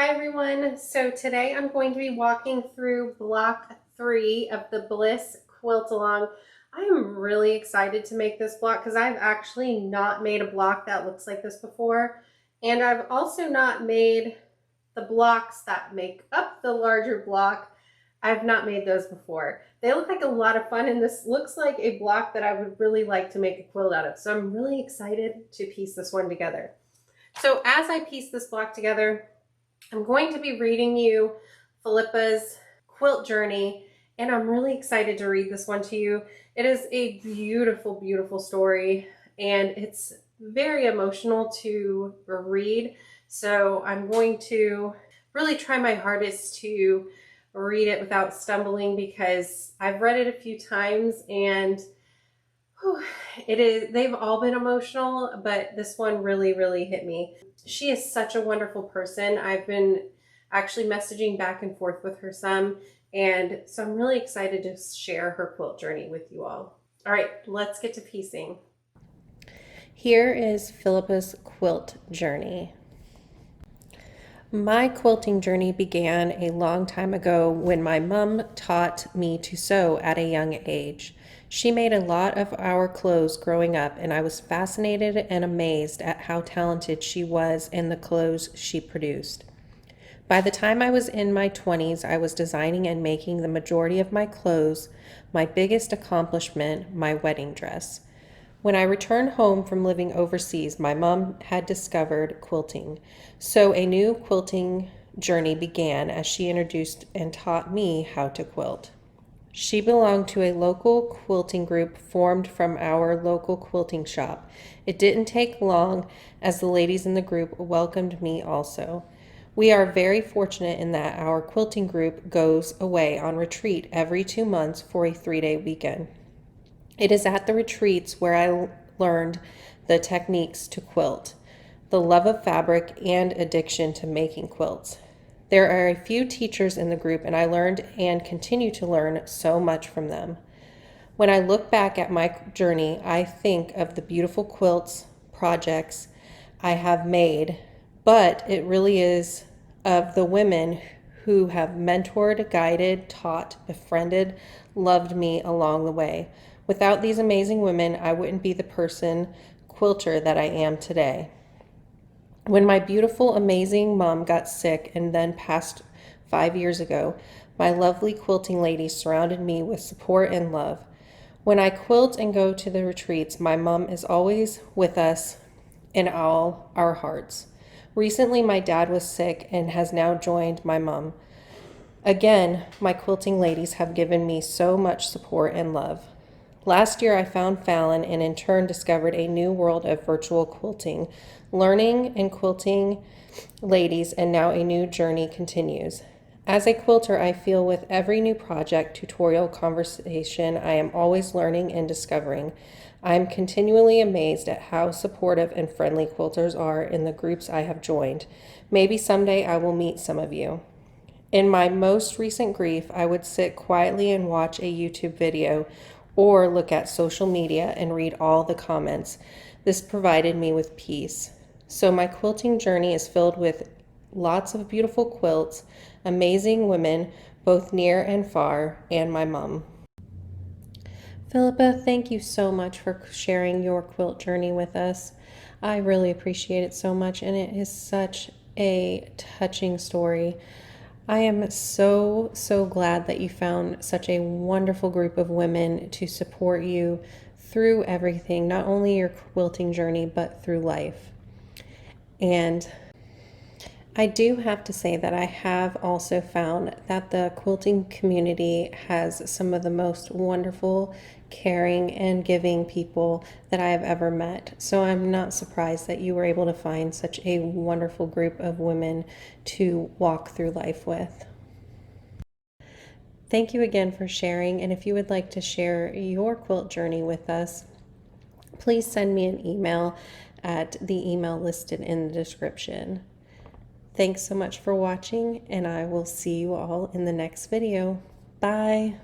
Hi everyone, so today I'm going to be walking through block 3 of the Bliss Quilt Along. I am really excited to make this block because I've actually not made a block that looks like this before, and I've also not made the blocks that make up the larger block. I've not made those before. They look like a lot of fun, and this looks like a block that I would really like to make a quilt out of, so I'm really excited to piece this one together. So as I piece this block together, I'm going to be reading you Phillipa's quilt journey, and I'm really excited to read this one to you. It is a beautiful, beautiful story, and it's very emotional to read. So I'm going to really try my hardest to read it without stumbling because I've read it a few times and they've all been emotional, but this one really, really hit me. She is such a wonderful person. I've been actually messaging back and forth with her some, and so I'm really excited to share her quilt journey with you all. All right, let's get to piecing. Here is Phillipa's quilt journey. My quilting journey began a long time ago when my mom taught me to sew at a young age. She made a lot of our clothes growing up, and I was fascinated and amazed at how talented she was in the clothes she produced. By the time I was in my 20s, I was designing and making the majority of my clothes, my biggest accomplishment, my wedding dress. When I returned home from living overseas, my mom had discovered quilting. So a new quilting journey began as she introduced and taught me how to quilt. She belonged to a local quilting group formed from our local quilting shop. It didn't take long as the ladies in the group welcomed me also. We are very fortunate in that our quilting group goes away on retreat every 2 months for a 3-day weekend. It is at the retreats where I learned the techniques to quilt, the love of fabric, and addiction to making quilts. There are a few teachers in the group, and I learned and continue to learn so much from them. When I look back at my journey, I think of the beautiful quilts, projects I have made, but it really is of the women who have mentored, guided, taught, befriended, loved me along the way. Without these amazing women, I wouldn't be the person, quilter, that I am today. When my beautiful, amazing mom got sick and then passed 5 years ago, my lovely quilting ladies surrounded me with support and love. When I quilt and go to the retreats, my mom is always with us in all our hearts. Recently, my dad was sick and has now joined my mom. Again, my quilting ladies have given me so much support and love. Last year, I found Fallon and in turn discovered a new world of virtual quilting, learning and quilting ladies, and now a new journey continues. As a quilter, I feel with every new project, tutorial, conversation, I am always learning and discovering. I am continually amazed at how supportive and friendly quilters are in the groups I have joined. Maybe someday I will meet some of you. In my most recent grief, I would sit quietly and watch a YouTube video or look at social media and read all the comments. This provided me with peace. So my quilting journey is filled with lots of beautiful quilts, amazing women, both near and far, and my mom. Phillipa, thank you so much for sharing your quilt journey with us. I really appreciate it so much, and it is such a touching story. I am so, so glad that you found such a wonderful group of women to support you through everything, not only your quilting journey, but through life. And I do have to say that I have also found that the quilting community has some of the most wonderful, caring, and giving people that I have ever met. So I'm not surprised that you were able to find such a wonderful group of women to walk through life with. Thank you again for sharing, and if you would like to share your quilt journey with us, please send me an email at the email listed in the description. Thanks so much for watching, and I will see you all in the next video. Bye.